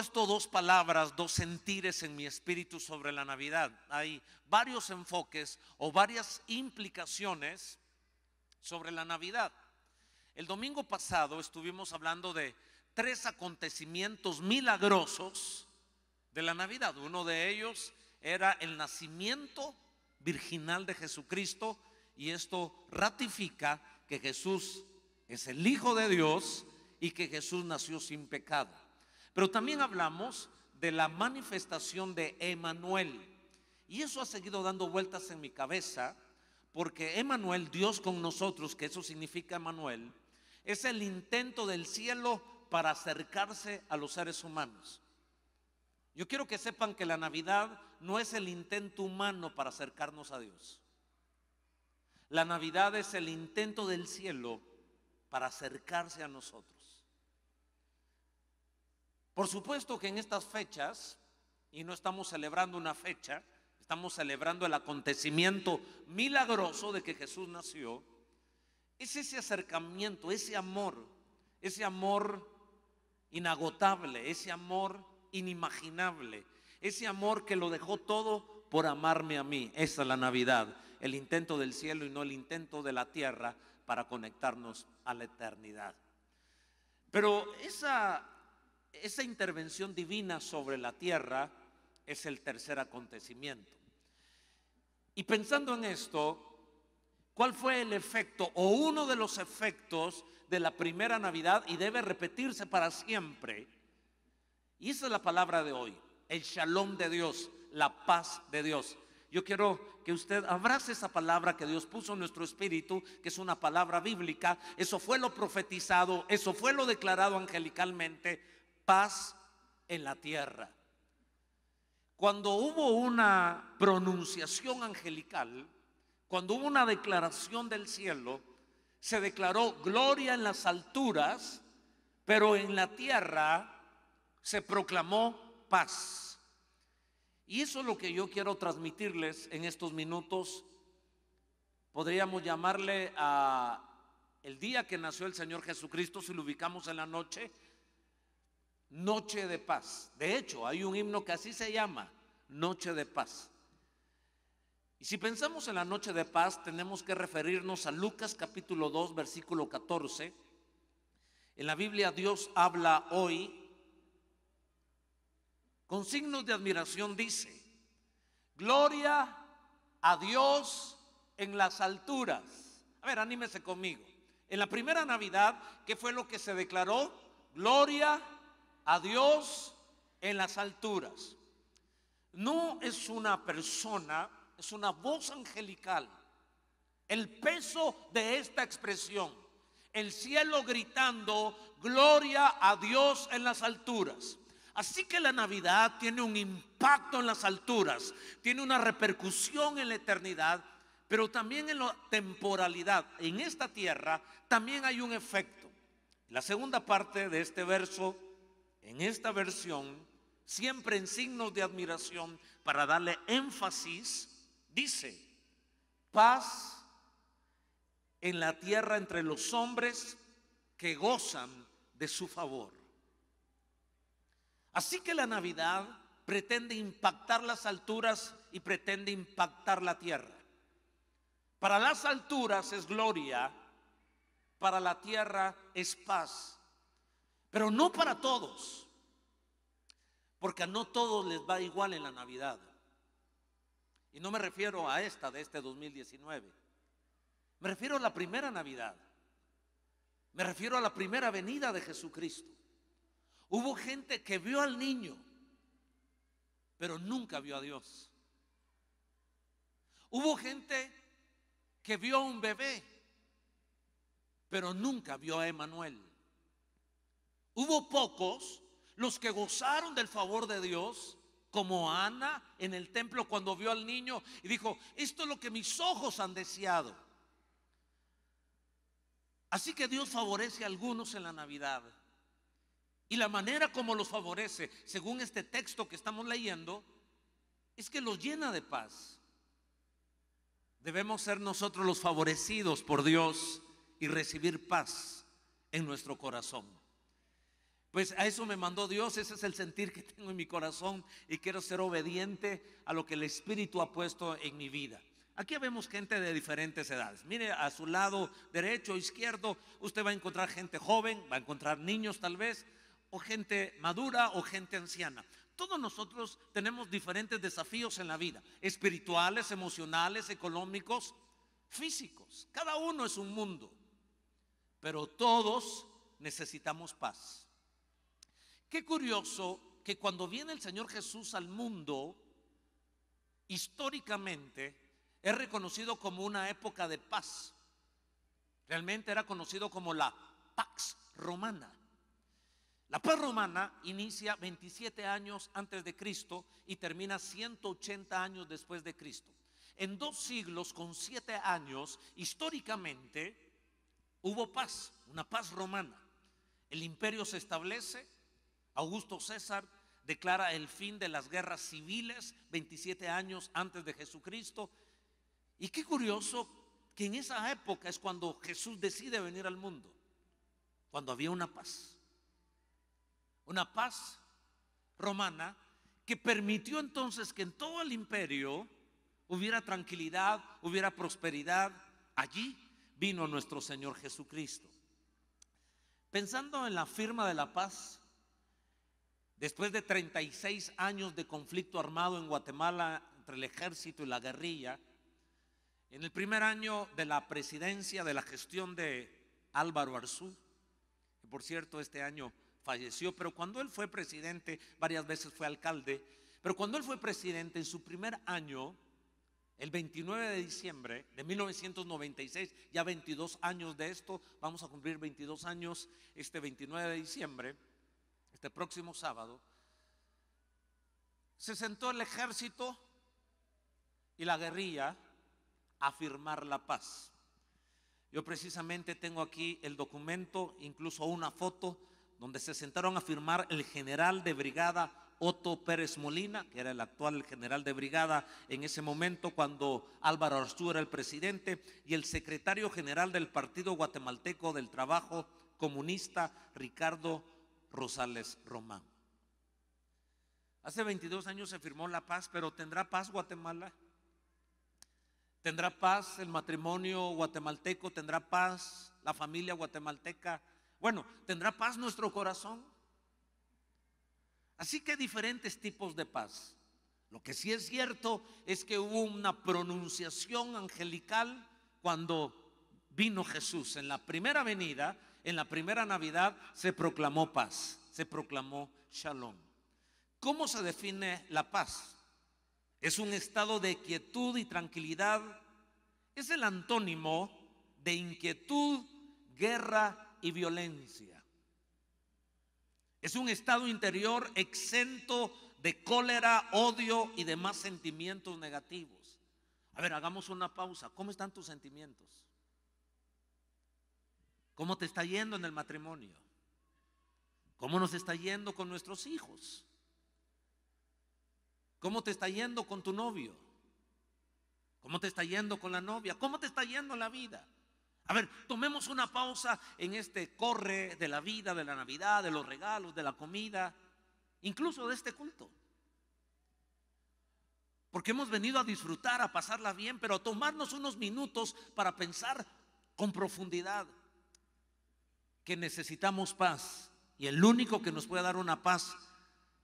puesto dos palabras, dos sentires en mi espíritu sobre la Navidad. Hay varios enfoques o varias implicaciones sobre la Navidad. El domingo pasado estuvimos hablando de tres acontecimientos milagrosos de la Navidad. Uno de ellos era el nacimiento virginal de Jesucristo, y esto ratifica que Jesús es el Hijo de Dios y que Jesús nació sin pecado. Pero también hablamos de la manifestación de Emmanuel, y eso ha seguido dando vueltas en mi cabeza, porque Emmanuel, Dios con nosotros, que eso significa Emmanuel, es el intento del cielo para acercarse a los seres humanos. Yo quiero que sepan que la Navidad no es el intento humano para acercarnos a Dios. La Navidad es el intento del cielo para acercarse a nosotros. Por supuesto que en estas fechas, y no estamos celebrando una fecha, estamos celebrando el acontecimiento milagroso de que Jesús nació. Es ese acercamiento, ese amor inagotable, ese amor inimaginable, ese amor que lo dejó todo por amarme a mí. Esa es la Navidad, el intento del cielo y no el intento de la tierra para conectarnos a la eternidad. Pero esa intervención divina sobre la tierra es el tercer acontecimiento. Y pensando en esto, ¿cuál fue el efecto o uno de los efectos de la primera Navidad? Y debe repetirse para siempre. Y esa es la palabra de hoy, el shalom de Dios, la paz de Dios. Yo quiero que usted abrace esa palabra que Dios puso en nuestro espíritu, que es una palabra bíblica. Eso fue lo profetizado, eso fue lo declarado angelicalmente: paz en la tierra. Cuando hubo una pronunciación angelical, cuando hubo una declaración del cielo, se declaró gloria en las alturas, pero en la tierra se proclamó paz. Y eso es lo que yo quiero transmitirles en estos minutos. Podríamos llamarle a el día que nació el Señor Jesucristo, si lo ubicamos en la noche, Noche de Paz. De hecho, hay un himno que así se llama, Noche de Paz. Y si pensamos en la Noche de Paz, tenemos que referirnos a Lucas capítulo 2, versículo 14. En la Biblia Dios habla hoy con signos de admiración, dice: gloria a Dios en las alturas. A ver, anímese conmigo. En la primera Navidad, ¿qué fue lo que se declaró? Gloria a Dios en las alturas. No es una persona, es una voz angelical. El peso de esta expresión, el cielo gritando gloria a Dios en las alturas. Así que la Navidad tiene un impacto en las alturas, tiene una repercusión en la eternidad, pero también en la temporalidad. En esta tierra también hay un efecto. La segunda parte de este verso, en esta versión, siempre en signos de admiración para darle énfasis, dice: paz en la tierra entre los hombres que gozan de su favor. Así que la Navidad pretende impactar las alturas y pretende impactar la tierra. Para las alturas es gloria, para la tierra es paz, pero no para todos, porque a no todos les va igual en la Navidad. Y no me refiero a esta de este 2019, me refiero a la primera Navidad, me refiero a la primera venida de Jesucristo. Hubo gente que vio al niño, pero nunca vio a Dios. Hubo gente que vio a un bebé, pero nunca vio a Emmanuel. Hubo pocos los que gozaron del favor de Dios, como Ana en el templo cuando vio al niño y dijo: esto es lo que mis ojos han deseado. Así que Dios favorece a algunos en la Navidad. Y la manera como los favorece, según este texto que estamos leyendo, es que los llena de paz. Debemos ser nosotros los favorecidos por Dios y recibir paz en nuestro corazón. Pues a eso me mandó Dios, ese es el sentir que tengo en mi corazón y quiero ser obediente a lo que el Espíritu ha puesto en mi vida. Aquí vemos gente de diferentes edades. Mire a su lado derecho o izquierdo, usted va a encontrar gente joven, va a encontrar niños tal vez, o gente madura o gente anciana. Todos nosotros tenemos diferentes desafíos en la vida, espirituales, emocionales, económicos, físicos. Cada uno es un mundo, pero todos necesitamos paz. Qué curioso que cuando viene el Señor Jesús al mundo, históricamente es reconocido como una época de paz. Realmente era conocido como la Pax Romana. La paz romana inicia 27 años antes de Cristo y termina 180 años después de Cristo. En 2 siglos con 7 años, históricamente, hubo paz, una paz romana. El imperio se establece, Augusto César declara el fin de las guerras civiles 27 años antes de Jesucristo. Y qué curioso que en esa época es cuando Jesús decide venir al mundo, cuando había una paz romana que permitió entonces que en todo el imperio hubiera tranquilidad, hubiera prosperidad. Allí vino nuestro Señor Jesucristo. Pensando en la firma de la paz, después de 36 años de conflicto armado en Guatemala entre el ejército y la guerrilla, en el primer año de la presidencia, de la gestión de Álvaro Arzú, que por cierto este año falleció, pero cuando él fue presidente, varias veces fue alcalde, pero cuando él fue presidente en su primer año, el 29 de diciembre de 1996, ya 22 años de esto, vamos a cumplir 22 años este 29 de diciembre, este próximo sábado, se sentó el ejército y la guerrilla a firmar la paz. Yo precisamente tengo aquí el documento, incluso una foto, donde se sentaron a firmar el general de brigada Otto Pérez Molina, que era el actual general de brigada en ese momento cuando Álvaro Arzú era el presidente, y el secretario general del Partido Guatemalteco del Trabajo Comunista, Ricardo Rosales Román. Hace 22 años se firmó la paz, pero ¿tendrá paz Guatemala? ¿Tendrá paz el matrimonio guatemalteco? ¿Tendrá paz la familia guatemalteca? Bueno, ¿tendrá paz nuestro corazón? Así que diferentes tipos de paz. Lo que sí es cierto es que hubo una pronunciación angelical cuando vino Jesús. En la primera venida, en la primera Navidad, se proclamó paz, se proclamó Shalom. ¿Cómo se define la paz? Es un estado de quietud y tranquilidad. Es el antónimo de inquietud, guerra y violencia. Es un estado interior exento de cólera, odio y demás sentimientos negativos. A ver, hagamos una pausa. ¿Cómo están tus sentimientos? ¿Cómo te está yendo en el matrimonio? ¿Cómo nos está yendo con nuestros hijos? ¿Cómo te está yendo con tu novio? ¿Cómo te está yendo con la novia? ¿Cómo te está yendo la vida? A ver, tomemos una pausa en este corre de la vida, de la Navidad, de los regalos, de la comida, incluso de este culto. Porque hemos venido a disfrutar, a pasarla bien, pero a tomarnos unos minutos para pensar con profundidad que necesitamos paz. Y el único que nos puede dar una paz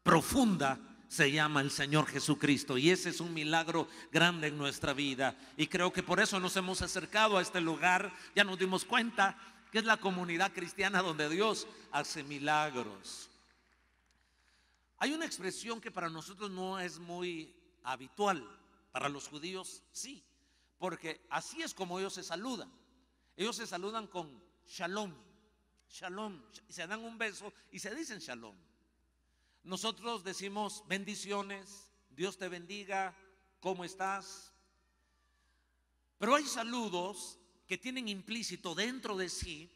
profunda se llama el Señor Jesucristo, y ese es un milagro grande en nuestra vida, y creo que por eso nos hemos acercado a este lugar. Ya nos dimos cuenta que es la comunidad cristiana donde Dios hace milagros. Hay una expresión que para nosotros no es muy habitual, para los judíos sí, porque así es como ellos se saludan. Ellos se saludan con Shalom, Shalom, y se dan un beso y se dicen Shalom. Nosotros decimos bendiciones, Dios te bendiga, ¿cómo estás? Pero hay saludos que tienen implícito dentro de sí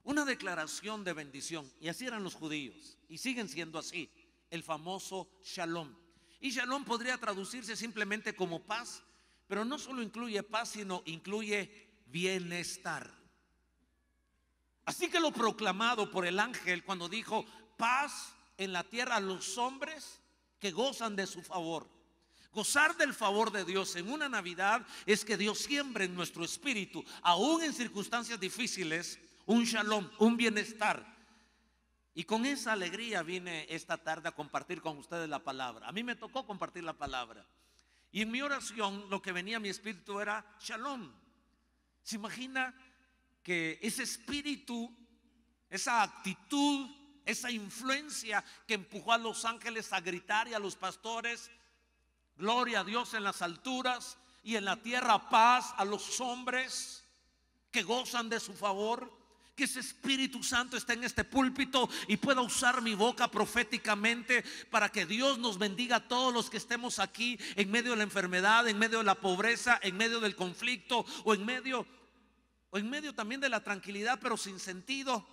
una declaración de bendición, y así eran los judíos y siguen siendo así, el famoso Shalom. Y Shalom podría traducirse simplemente como paz, pero no solo incluye paz, sino incluye bienestar. Así que lo proclamado por el ángel cuando dijo paz en la tierra a los hombres que gozan de su favor. Gozar del favor de Dios en una Navidad es que Dios siembre en nuestro espíritu, aún en circunstancias difíciles, un shalom, un bienestar. Y con esa alegría vine esta tarde a compartir con ustedes la palabra. A mí me tocó compartir la palabra. Y en mi oración lo que venía a mi espíritu era shalom. ¿Se imagina que ese espíritu, esa actitud, esa influencia que empujó a los ángeles a gritar y a los pastores, gloria a Dios en las alturas y en la tierra paz a los hombres que gozan de su favor? Que ese Espíritu Santo esté en este púlpito y pueda usar mi boca proféticamente para que Dios nos bendiga a todos los que estemos aquí en medio de la enfermedad, en medio de la pobreza, en medio del conflicto o en medio también de la tranquilidad pero sin sentido.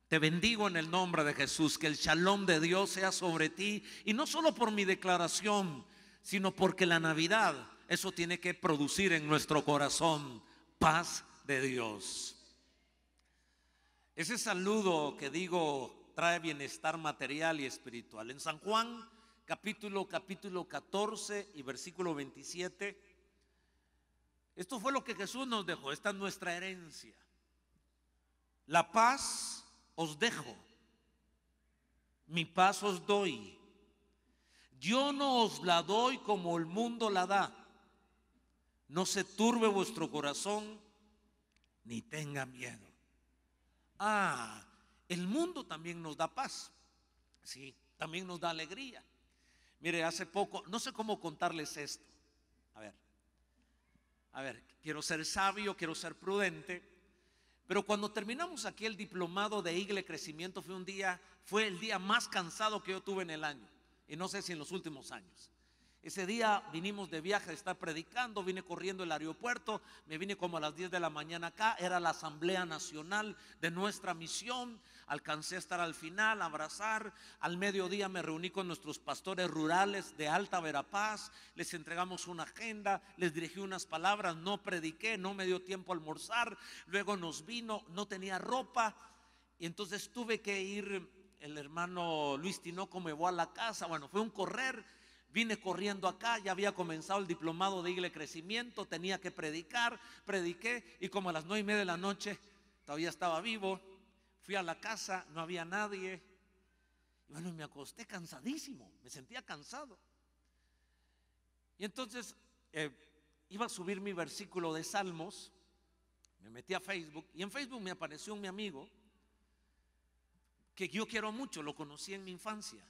Te bendigo en el nombre de Jesús, que el shalom de Dios sea sobre ti, y no solo por mi declaración, sino porque la Navidad, eso tiene que producir en nuestro corazón paz de Dios. Ese saludo que digo trae bienestar material y espiritual. En San Juan capítulo 14 y versículo 27, esto fue lo que Jesús nos dejó. Esta es nuestra herencia. La paz os dejo, mi paz os doy. Yo no os la doy como el mundo la da. No se turbe vuestro corazón ni tenga miedo. El mundo también nos da paz. Sí, también nos da alegría. Mire, hace poco, no sé cómo contarles esto. A ver, quiero ser sabio, quiero ser prudente. Pero cuando terminamos aquí el diplomado de Igle Crecimiento, fue el día más cansado que yo tuve en el año. Y no sé si en los últimos años. Ese día vinimos de viaje de estar predicando, vine corriendo al aeropuerto, me vine como a las 10 de la mañana acá, era la asamblea nacional de nuestra misión, alcancé a estar al final, a abrazar, al mediodía me reuní con nuestros pastores rurales de Alta Verapaz, les entregamos una agenda, les dirigí unas palabras, no prediqué, no me dio tiempo a almorzar, luego nos vino, no tenía ropa, y entonces tuve que ir, el hermano Luis Tinoco me llevó a la casa, bueno, fue un correr. Vine corriendo acá, ya había comenzado el diplomado de Igle Crecimiento, tenía que predicar, prediqué y como a las 9:30 de la noche todavía estaba vivo. Fui a la casa, no había nadie. Y bueno, me acosté cansadísimo, me sentía cansado. Y entonces iba a subir mi versículo de Salmos, me metí a Facebook y en Facebook me apareció mi amigo que yo quiero mucho, lo conocí en mi infancia.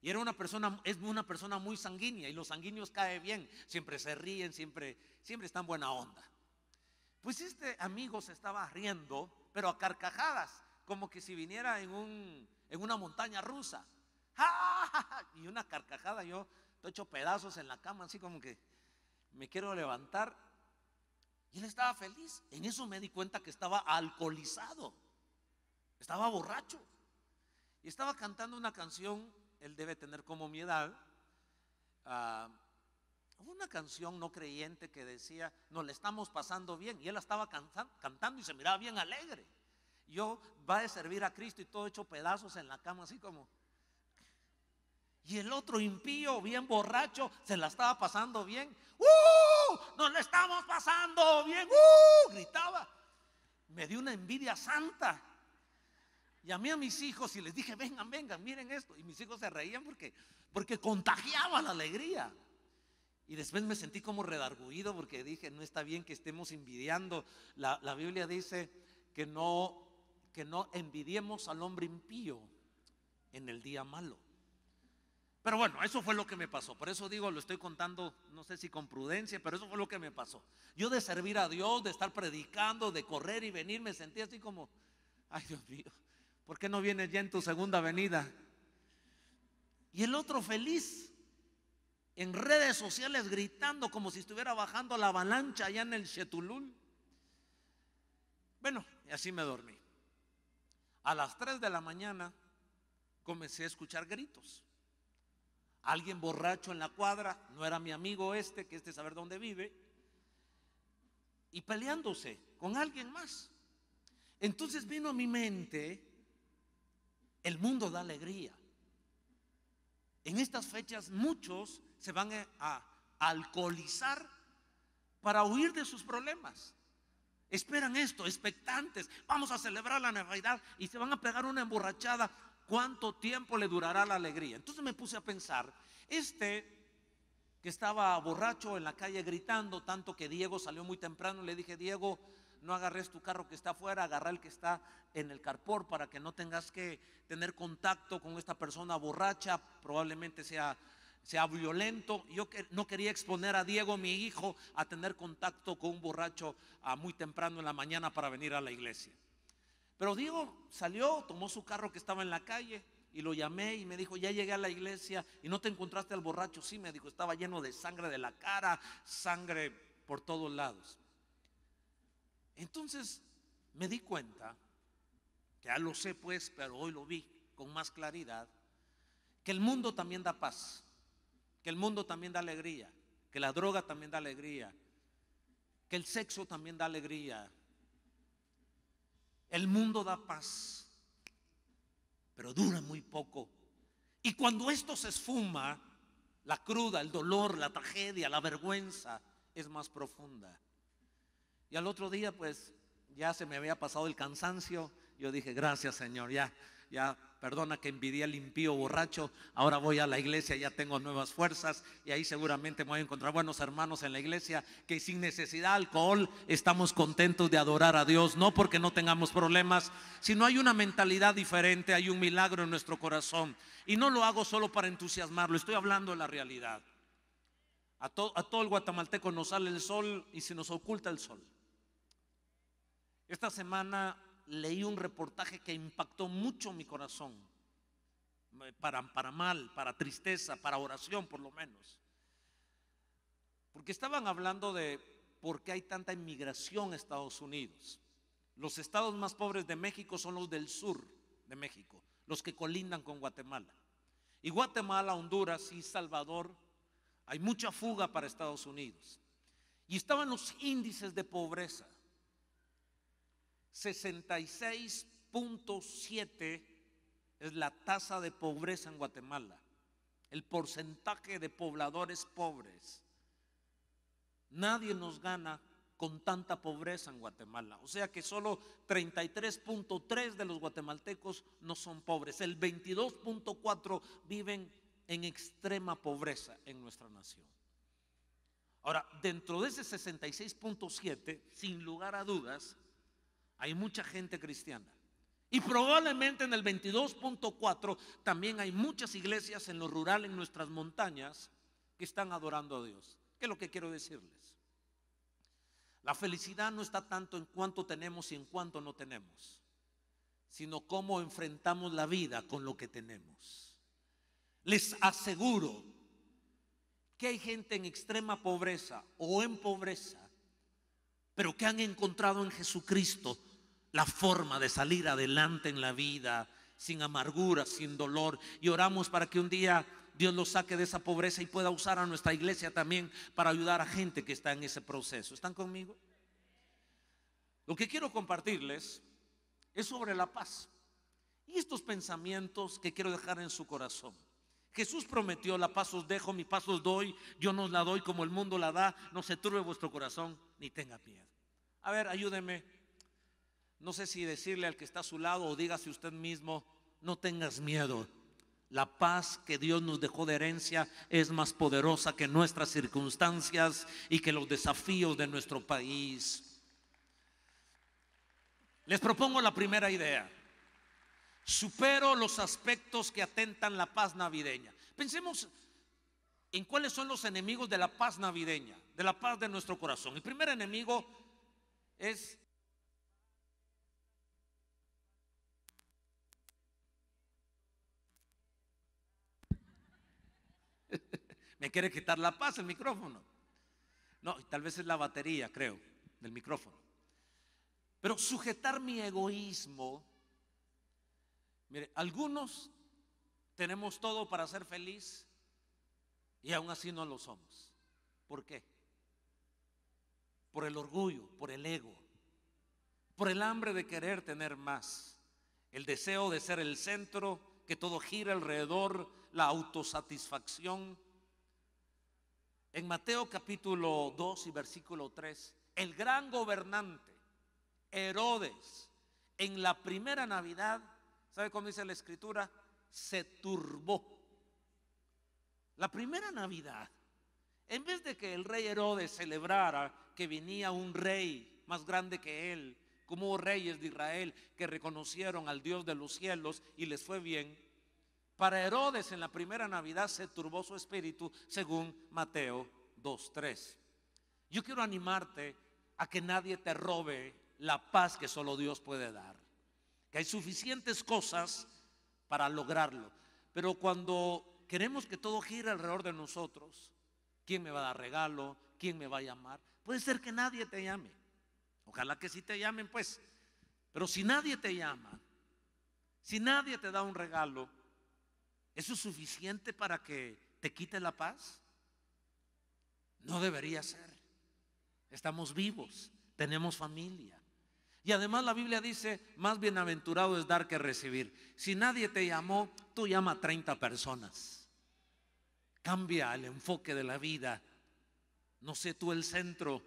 Y es una persona muy sanguínea, y los sanguíneos caen bien, siempre se ríen, siempre están buena onda. Pues este amigo se estaba riendo, pero a carcajadas, como que si viniera en una montaña rusa. Y una carcajada, yo estoy hecho pedazos en la cama, así como que me quiero levantar. Y él estaba feliz. En eso me di cuenta que estaba alcoholizado, estaba borracho, y estaba cantando una canción. Él debe tener como mi edad. Una canción no creyente que decía: nos la estamos pasando bien, y él la estaba cantando y se miraba bien alegre. Yo va a servir a Cristo y todo hecho pedazos en la cama, así como. Y el otro impío, bien borracho, se la estaba pasando bien. Nos la estamos pasando bien, gritaba. Me dio una envidia santa. Llamé a mis hijos y les dije: vengan, miren esto. Y mis hijos se reían porque contagiaba la alegría. Y después me sentí como redarguido porque dije: no está bien que estemos envidiando. La Biblia dice que no envidiemos al hombre impío en el día malo. Pero bueno, eso fue lo que me pasó. Por eso digo, lo estoy contando, no sé si con prudencia, pero eso fue lo que me pasó. Yo, de servir a Dios, de estar predicando, de correr y venir, me sentí así como: ay, Dios mío, ¿por qué no vienes ya en tu segunda venida? Y el otro feliz, en redes sociales gritando como si estuviera bajando la avalancha allá en el Chetulul. Bueno, y así me dormí. A las 3 de la mañana comencé a escuchar gritos. Alguien borracho en la cuadra, no era mi amigo que saber dónde vive, y peleándose con alguien más. Entonces vino a mi mente El mundo da alegría. En estas fechas muchos se van a alcoholizar para huir de sus problemas. Esperan esto, expectantes. Vamos a celebrar la Navidad y se van a pegar una emborrachada. ¿Cuánto tiempo le durará la alegría? Entonces me puse a pensar, que estaba borracho en la calle gritando, tanto que Diego salió muy temprano. Le dije: Diego, no agarres tu carro que está afuera, agarra el que está en el carport para que no tengas que tener contacto con esta persona borracha, probablemente sea violento. Yo no quería exponer a Diego, mi hijo, a tener contacto con un borracho muy temprano en la mañana para venir a la iglesia. Pero Diego salió, tomó su carro que estaba en la calle y lo llamé y me dijo: ya llegué a la iglesia. ¿Y no te encontraste al borracho? Sí, me dijo, estaba lleno de sangre de la cara, sangre por todos lados. Entonces me di cuenta, que ya lo sé pues, pero hoy lo vi con más claridad, que el mundo también da paz, que el mundo también da alegría, que la droga también da alegría, que el sexo también da alegría. El mundo da paz, pero dura muy poco. Y cuando esto se esfuma, la cruda, el dolor, la tragedia, la vergüenza es más profunda. Y al otro día pues ya se me había pasado el cansancio. Yo dije: gracias, Señor, ya perdona que envidié al impío borracho. Ahora voy a la iglesia, ya tengo nuevas fuerzas y ahí seguramente me voy a encontrar buenos hermanos en la iglesia que sin necesidad de alcohol estamos contentos de adorar a Dios, no porque no tengamos problemas, sino hay una mentalidad diferente, hay un milagro en nuestro corazón. Y no lo hago solo para entusiasmarlo, estoy hablando de la realidad. A todo el guatemalteco nos sale el sol y se nos oculta el sol. Esta semana leí un reportaje que impactó mucho mi corazón, para mal, para tristeza, para oración por lo menos. Porque estaban hablando de por qué hay tanta inmigración a Estados Unidos. Los estados más pobres de México son los del sur de México, los que colindan con Guatemala. Y Guatemala, Honduras y Salvador, hay mucha fuga para Estados Unidos. Y estaban los índices de pobreza. 66.7 es la tasa de pobreza en Guatemala, el porcentaje de pobladores pobres. Nadie nos gana con tanta pobreza en Guatemala. O sea que solo 33.3 de los guatemaltecos no son pobres. El 22.4 viven en extrema pobreza en nuestra nación. Ahora, dentro de ese 66.7, sin lugar a dudas, hay mucha gente cristiana. Y probablemente en el 22.4 también hay muchas iglesias en lo rural, en nuestras montañas, que están adorando a Dios. ¿Qué es lo que quiero decirles? La felicidad no está tanto en cuánto tenemos y en cuánto no tenemos, sino cómo enfrentamos la vida con lo que tenemos. Les aseguro que hay gente en extrema pobreza o en pobreza, pero que han encontrado en Jesucristo la forma de salir adelante en la vida, sin amargura, sin dolor. Y oramos para que un día Dios los saque de esa pobreza y pueda usar a nuestra iglesia también para ayudar a gente que está en ese proceso. ¿Están conmigo? Lo que quiero compartirles es sobre la paz y estos pensamientos que quiero dejar en su corazón. Jesús prometió: la paz os dejo, mi paz os doy, yo no os la doy como el mundo la da. No se turbe vuestro corazón ni tenga miedo. A ver, ayúdeme. No sé si decirle al que está a su lado o dígase usted mismo: no tengas miedo. La paz que Dios nos dejó de herencia es más poderosa que nuestras circunstancias y que los desafíos de nuestro país. Les propongo la primera idea: supero los aspectos que atentan la paz navideña. Pensemos en cuáles son los enemigos de la paz navideña, de la paz de nuestro corazón. El primer enemigo es me quiere quitar la paz el micrófono. No, tal vez es la batería, creo, del micrófono. Pero sujetar mi egoísmo. Mire, algunos tenemos todo para ser feliz y aún así no lo somos. ¿Por qué? Por el orgullo, por el ego, por el hambre de querer tener más. el deseo de ser el centro, que todo gira alrededor, la autosatisfacción. En Mateo capítulo 2 y versículo 3, el gran gobernante Herodes, en la primera Navidad, ¿sabe cómo dice la escritura? Se turbó. La primera Navidad, en vez de que el rey Herodes celebrara que venía un rey más grande que él, como hubo reyes de Israel que reconocieron al Dios de los cielos y les fue bien, para Herodes en la primera Navidad se turbó su espíritu, según Mateo 2:3. Yo quiero animarte a que nadie te robe la paz que solo Dios puede dar, que hay suficientes cosas para lograrlo, pero cuando queremos que todo gire alrededor de nosotros, ¿quién me va a dar regalo? ¿Quién me va a llamar? Puede ser que nadie te llame, ojalá que sí te llamen pues, pero si nadie te llama, si nadie te da un regalo, ¿eso es suficiente para que te quite la paz? No debería ser. Estamos vivos, tenemos familia. Y además la Biblia dice, más bienaventurado es dar que recibir. Si nadie te llamó, tú llama a 30 personas. Cambia el enfoque de la vida. No sé tú el centro,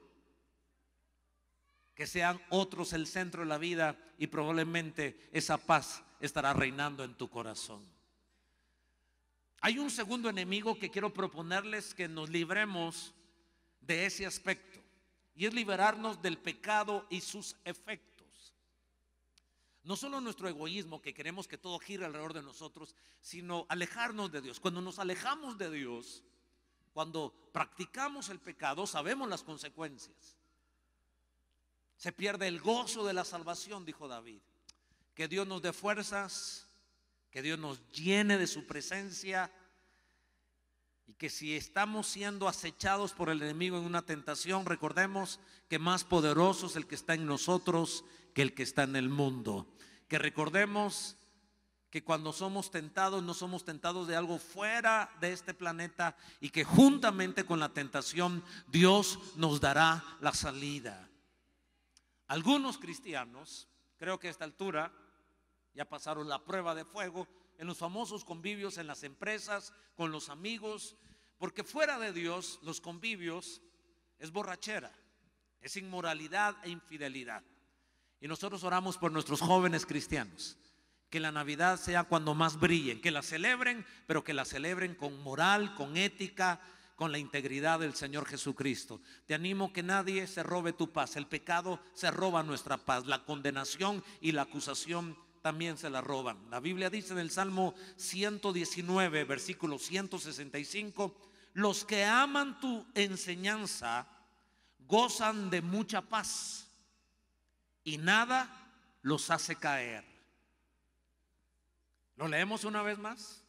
que sean otros el centro de la vida, y probablemente esa paz estará reinando en tu corazón. Hay un segundo enemigo que quiero proponerles que nos libremos de ese aspecto, y es liberarnos del pecado y sus efectos. No solo nuestro egoísmo, que queremos que todo gire alrededor de nosotros, sino alejarnos de Dios. Cuando nos alejamos de Dios, cuando practicamos el pecado, sabemos las consecuencias. Se pierde el gozo de la salvación, dijo David. Que Dios nos dé fuerzas, que Dios nos llene de su presencia, y que si estamos siendo acechados por el enemigo en una tentación, recordemos que más poderoso es el que está en nosotros que el que está en el mundo. Que recordemos que cuando somos tentados, no somos tentados de algo fuera de este planeta, y que juntamente con la tentación Dios nos dará la salida. Algunos cristianos, creo que a esta altura ya pasaron la prueba de fuego en los famosos convivios en las empresas, con los amigos, porque fuera de Dios los convivios es borrachera, es inmoralidad e infidelidad. Y nosotros oramos por nuestros jóvenes cristianos, que la Navidad sea cuando más brillen, que la celebren, pero que la celebren con moral, con ética, con la integridad del Señor Jesucristo. Te animo que nadie se robe tu paz. El pecado se roba nuestra paz, la condenación y la acusación también se la roban. La Biblia dice en el Salmo 119, versículo 165, los que aman tu enseñanza gozan de mucha paz, y nada los hace caer. ¿Lo leemos una vez más?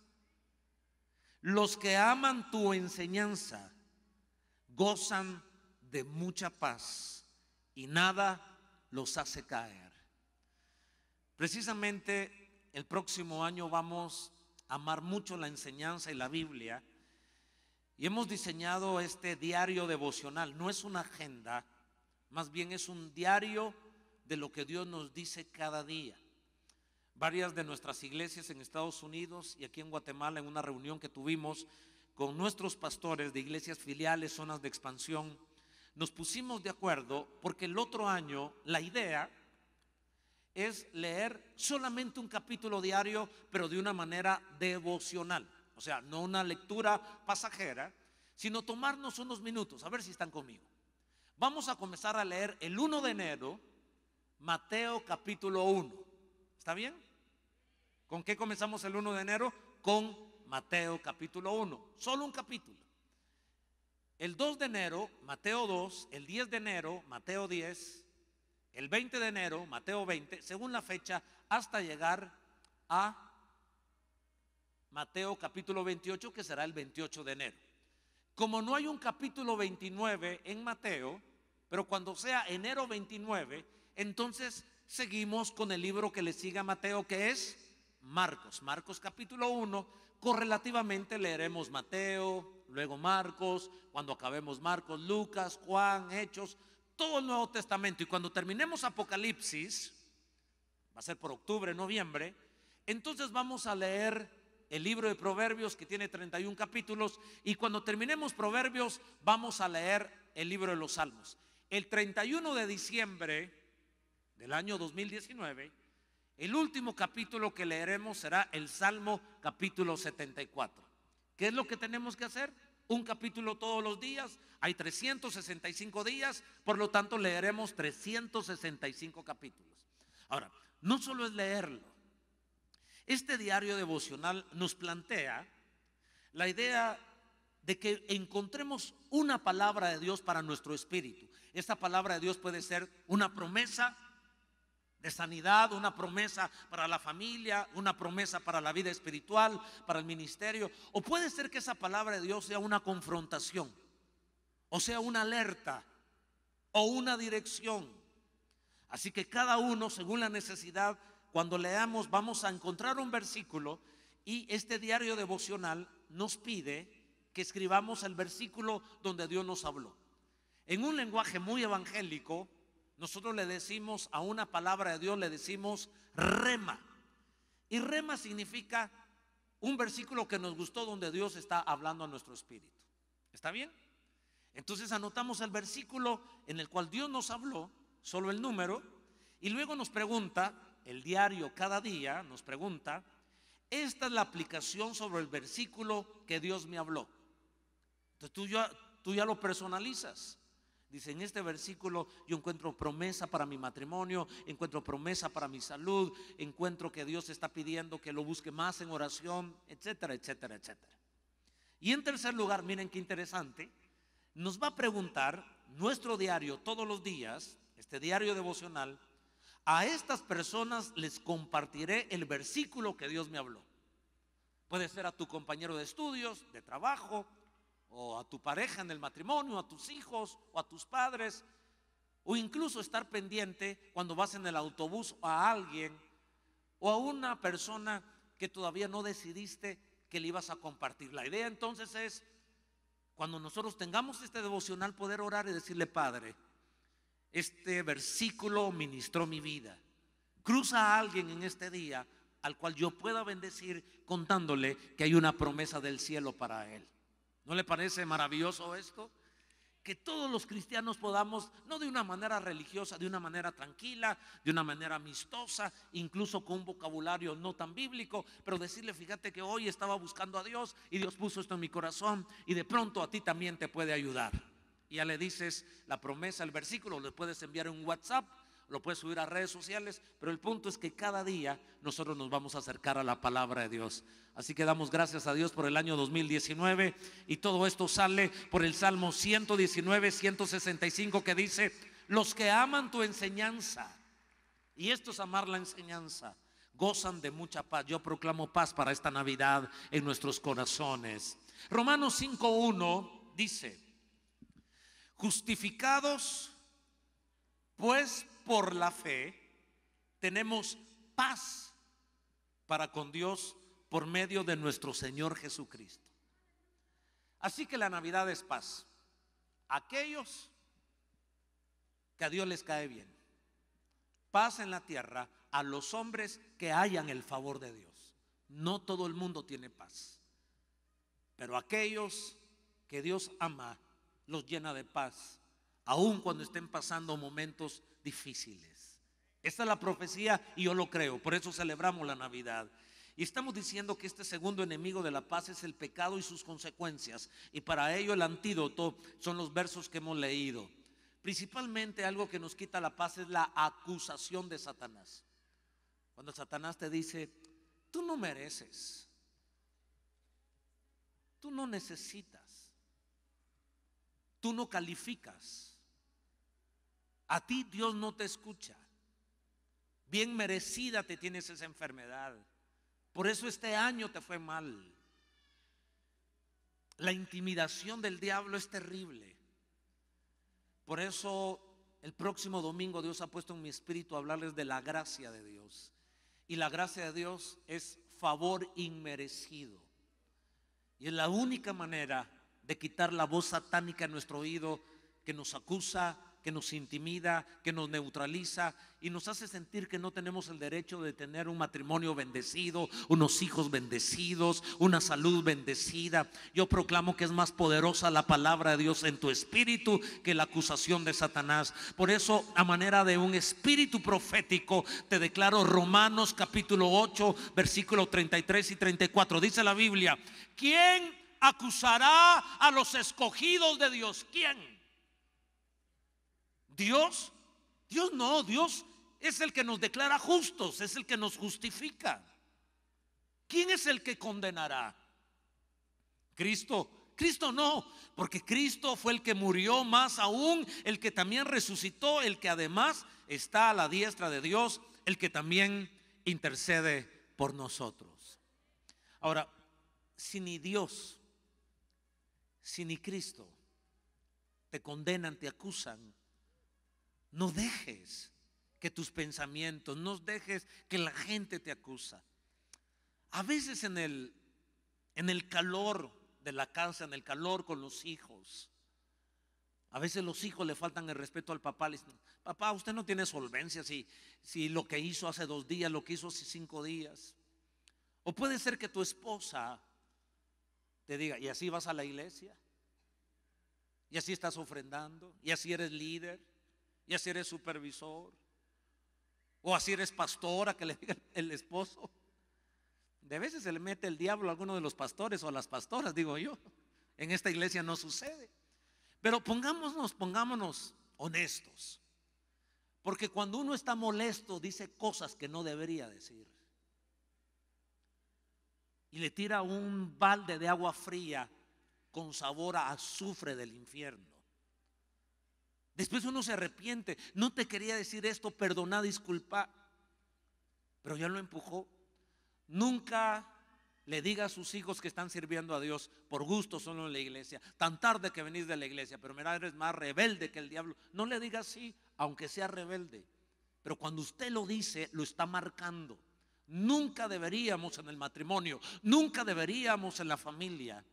Los que aman tu enseñanza gozan de mucha paz, y nada los hace caer. Precisamente el próximo año vamos a amar mucho la enseñanza y la Biblia, y hemos diseñado este diario devocional. No es una agenda, más bien es un diario de lo que Dios nos dice cada día. Varias de nuestras iglesias en Estados Unidos y aquí en Guatemala, en una reunión que tuvimos con nuestros pastores de iglesias filiales, zonas de expansión, nos pusimos de acuerdo porque el otro año la idea es leer solamente un capítulo diario, pero de una manera devocional. O sea, no una lectura pasajera, sino tomarnos unos minutos. A ver si están conmigo. Vamos a comenzar a leer el 1 de enero Mateo capítulo 1. ¿Está bien? ¿Con qué comenzamos el 1 de enero? Con Mateo capítulo 1. Solo un capítulo. El 2 de enero, Mateo 2. El 10 de enero, Mateo 10. El 20 de enero, Mateo 20. Según la fecha, hasta llegar a Mateo capítulo 28, que será el 28 de enero. Como no hay un capítulo 29 en Mateo, pero cuando sea enero 29, entonces seguimos con el libro que le sigue a Mateo, que es Marcos. Marcos capítulo 1, correlativamente leeremos Mateo, luego Marcos, cuando acabemos Marcos, Lucas, Juan, Hechos, todo el Nuevo Testamento. Y cuando terminemos Apocalipsis, a ser por octubre, noviembre. Entonces vamos a leer el libro de Proverbios, que tiene 31 capítulos, y cuando terminemos Proverbios vamos a leer el libro de los Salmos. El 31 de diciembre del año 2019, el último capítulo que leeremos será el Salmo capítulo 74. ¿Qué es lo que tenemos que hacer? Un capítulo todos los días. Hay 365 días, por lo tanto leeremos 365 capítulos. Ahora, no solo es leerlo. Este diario devocional nos plantea la idea de que encontremos una palabra de Dios para nuestro espíritu. Esta palabra de Dios puede ser una promesa de sanidad, una promesa para la familia, una promesa para la vida espiritual, para el ministerio, o puede ser que esa palabra de Dios sea una confrontación, o sea una alerta, o una dirección. Así que cada uno, según la necesidad, cuando leamos vamos a encontrar un versículo, y este diario devocional nos pide que escribamos el versículo donde Dios nos habló. En un lenguaje muy evangélico, nosotros le decimos a una palabra de Dios, le decimos rema. Y rema significa un versículo que nos gustó, donde Dios está hablando a nuestro espíritu. ¿Está bien? Entonces anotamos el versículo en el cual Dios nos habló, solo el número, y luego nos pregunta, el diario cada día nos pregunta, esta es la aplicación sobre el versículo que Dios me habló. Entonces tú ya lo personalizas. Dice, en este versículo yo encuentro promesa para mi matrimonio, encuentro promesa para mi salud, encuentro que Dios está pidiendo que lo busque más en oración, etcétera, etcétera, etcétera. Y en tercer lugar, miren qué interesante, nos va a preguntar nuestro diario todos los días, este diario devocional, a estas personas les compartiré el versículo que Dios me habló. Puede ser a tu compañero de estudios, de trabajo, o a tu pareja en el matrimonio, a tus hijos o a tus padres, o incluso estar pendiente cuando vas en el autobús a alguien o a una persona que todavía no decidiste que le ibas a compartir. La idea entonces es, cuando nosotros tengamos este devocional, poder orar y decirle: Padre, este versículo ministró mi vida. Cruza a alguien en este día al cual yo pueda bendecir, contándole que hay una promesa del cielo para él. ¿No le parece maravilloso esto? Que todos los cristianos podamos, no de una manera religiosa, de una manera tranquila, de una manera amistosa, incluso con un vocabulario no tan bíblico, pero decirle: fíjate que hoy estaba buscando a Dios y Dios puso esto en mi corazón, y de pronto a ti también te puede ayudar. Y ya le dices la promesa, el versículo, le puedes enviar en un WhatsApp, lo puedes subir a redes sociales, pero el punto es que cada día nosotros nos vamos a acercar a la palabra de Dios. Así que damos gracias a Dios por el año 2019, y todo esto sale por el Salmo 119, 165, que dice: los que aman tu enseñanza, y esto es amar la enseñanza, gozan de mucha paz. Yo proclamo paz para esta Navidad en nuestros corazones. Romanos 5:1 dice: justificados pues por la fe tenemos paz para con Dios por medio de nuestro Señor Jesucristo. Así que la Navidad es paz. Aquellos que a Dios les cae bien, paz en la tierra a los hombres que hallan el favor de Dios. No todo el mundo tiene paz, pero aquellos que Dios ama los llena de paz, aun cuando estén pasando momentos difíciles. Esta es la profecía y yo lo creo, por eso celebramos la Navidad. Y estamos diciendo que este segundo enemigo de la paz es el pecado y sus consecuencias, y para ello el antídoto son los versos que hemos leído. Principalmente algo que nos quita la paz es la acusación de Satanás. Cuando Satanás te dice: tú no mereces, tú no necesitas, tú no calificas, a ti Dios no te escucha, bien merecida te tienes esa enfermedad, por eso este año te fue mal. La intimidación del diablo es terrible. Por eso el próximo domingo Dios ha puesto en mi espíritu hablarles de la gracia de Dios. Y la gracia de Dios es favor inmerecido, y es la única manera de quitar la voz satánica en nuestro oído que nos acusa, que nos intimida, que nos neutraliza y nos hace sentir que no tenemos el derecho de tener un matrimonio bendecido, unos hijos bendecidos, una salud bendecida. Yo proclamo que es más poderosa la palabra de Dios en tu espíritu que la acusación de Satanás. Por eso, a manera de un espíritu profético, te declaro Romanos capítulo 8, versículos 33 y 34. Dice la Biblia: ¿quién acusará a los escogidos de Dios? ¿Quién? ¿Dios? Dios no, Dios es el que nos declara justos, es el que nos justifica. ¿Quién es el que condenará? Cristo. Cristo no, porque Cristo fue el que murió, más aún el que también resucitó, el que además está a la diestra de Dios, el que también intercede por nosotros. Ahora, si ni Dios, si ni Cristo te condenan, te acusan, no dejes que tus pensamientos, no dejes que la gente te acusa. A veces en el calor de la casa, en el calor con los hijos, a veces los hijos le faltan el respeto al papá. Le dicen: papá, usted no tiene solvencia si lo que hizo hace 2 días, lo que hizo hace 5 días. O puede ser que tu esposa te diga: ¿y así vas a la iglesia? ¿Y así estás ofrendando? ¿Y así eres líder? ¿Y así eres supervisor? ¿O así eres pastora? Que le diga el esposo. De veces se le mete el diablo a alguno de los pastores o a las pastoras, digo yo. En esta iglesia no sucede. Pero pongámonos honestos. Porque cuando uno está molesto, dice cosas que no debería decir. Y le tira un balde de agua fría con sabor a azufre del infierno. Después uno se arrepiente: no te quería decir esto, perdona, disculpa. Pero ya lo empujó. Nunca le diga a sus hijos que están sirviendo a Dios por gusto solo en la iglesia. Tan tarde que venís de la iglesia, pero mira, eres más rebelde que el diablo. No le diga así, aunque sea rebelde. Pero cuando usted lo dice, lo está marcando. Nunca deberíamos en el matrimonio, nunca deberíamos en la familia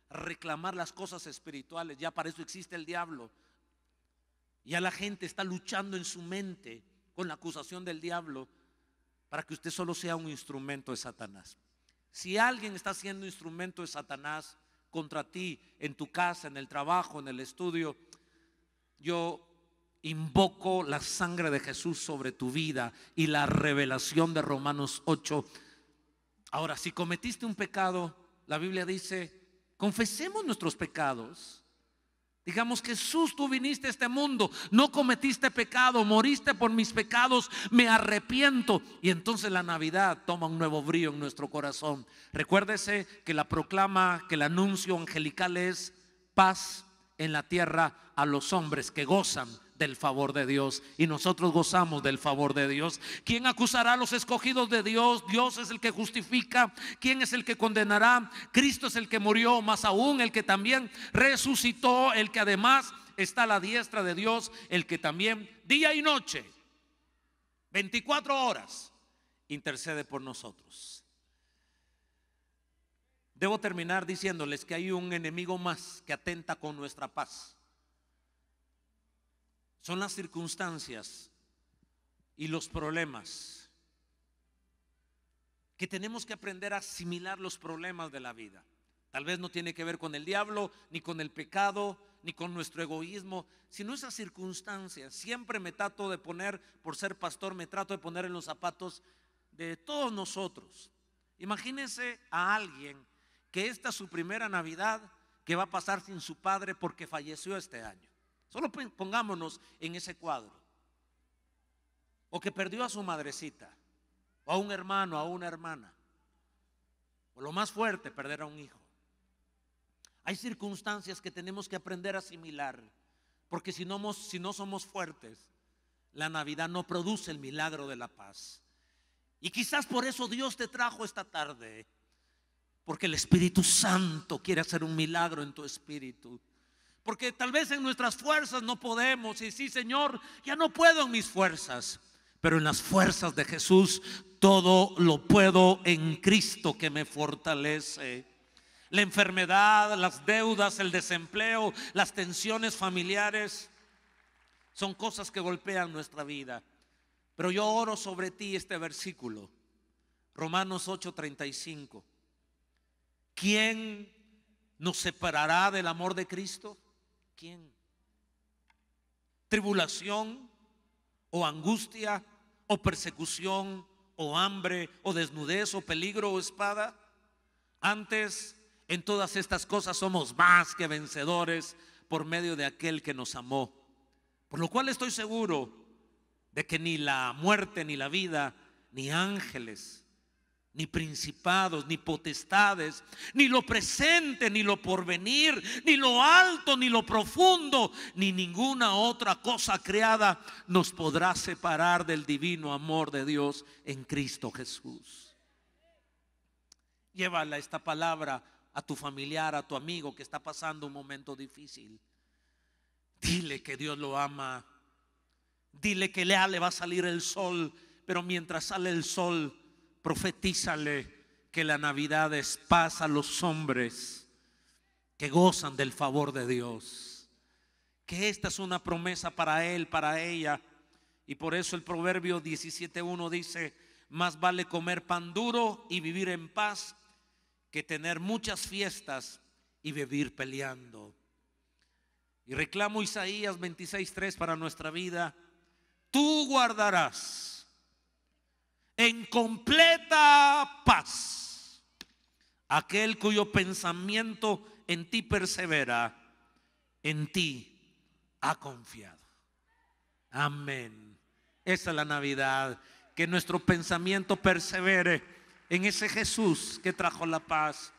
reclamar las cosas espirituales. Ya para eso existe el diablo. Ya la gente está luchando en su mente con la acusación del diablo para que usted solo sea un instrumento de Satanás. Si alguien está siendo instrumento de Satanás contra ti, en tu casa, en el trabajo, en el estudio, yo invoco la sangre de Jesús sobre tu vida y la revelación de Romanos 8. Ahora, si cometiste un pecado, la Biblia dice: confesemos nuestros pecados. Digamos: Jesús, tú viniste a este mundo, no cometiste pecado, moriste por mis pecados, me arrepiento. Y entonces la Navidad toma un nuevo brillo en nuestro corazón. Recuérdese que la proclama, que el anuncio angelical es paz en la tierra a los hombres que gozan del favor de Dios. Y nosotros gozamos del favor de Dios. ¿Quién acusará a los escogidos de Dios? Dios es el que justifica. ¿Quién es el que condenará? Cristo es el que murió, más aún el que también resucitó, el que además está a la diestra de Dios, el que también día y noche, 24 horas, intercede por nosotros. Debo terminar diciéndoles que hay un enemigo más que atenta con nuestra paz. Son las circunstancias y los problemas, que tenemos que aprender a asimilar los problemas de la vida. Tal vez no tiene que ver con el diablo, ni con el pecado, ni con nuestro egoísmo, sino esas circunstancias. Siempre me trato de poner, por ser pastor, me trato de poner en los zapatos de todos nosotros. Imagínense a alguien que esta es su primera Navidad, que va a pasar sin su padre porque falleció este año. Solo pongámonos en ese cuadro. O que perdió a su madrecita, o a un hermano, a una hermana, o lo más fuerte, perder a un hijo. Hay circunstancias que tenemos que aprender a asimilar, porque si no somos fuertes, la Navidad no produce el milagro de la paz. Y quizás por eso Dios te trajo esta tarde, porque el Espíritu Santo quiere hacer un milagro en tu espíritu. Porque tal vez en nuestras fuerzas no podemos. Y sí, Señor, ya no puedo en mis fuerzas, pero en las fuerzas de Jesús todo lo puedo en Cristo que me fortalece. La enfermedad, las deudas, el desempleo, las tensiones familiares son cosas que golpean nuestra vida. Pero yo oro sobre ti este versículo, Romanos 8:35. ¿Quién nos separará del amor de Cristo? ¿Quién? ¿Tribulación o angustia o persecución o hambre o desnudez o peligro o espada? Antes, en todas estas cosas somos más que vencedores por medio de aquel que nos amó. Por lo cual estoy seguro de que ni la muerte, ni la vida, ni ángeles, ni principados, ni potestades, ni lo presente, ni lo porvenir, ni lo alto, ni lo profundo, ni ninguna otra cosa creada nos podrá separar del divino amor de Dios en Cristo Jesús. Llévala esta palabra a tu familiar, a tu amigo que está pasando un momento difícil. Dile que Dios lo ama. Dile que le va a salir el sol, pero mientras sale el sol, profetízale que la Navidad es paz a los hombres que gozan del favor de Dios. Que esta es una promesa para él, para ella. Y por eso el Proverbio 17:1 dice: más vale comer pan duro y vivir en paz que tener muchas fiestas y vivir peleando. Y reclamo Isaías 26:3 para nuestra vida: tú guardarás en completa paz aquel cuyo pensamiento en ti persevera, en ti ha confiado. Amén. Esa es la Navidad, que nuestro pensamiento persevere en ese Jesús que trajo la paz.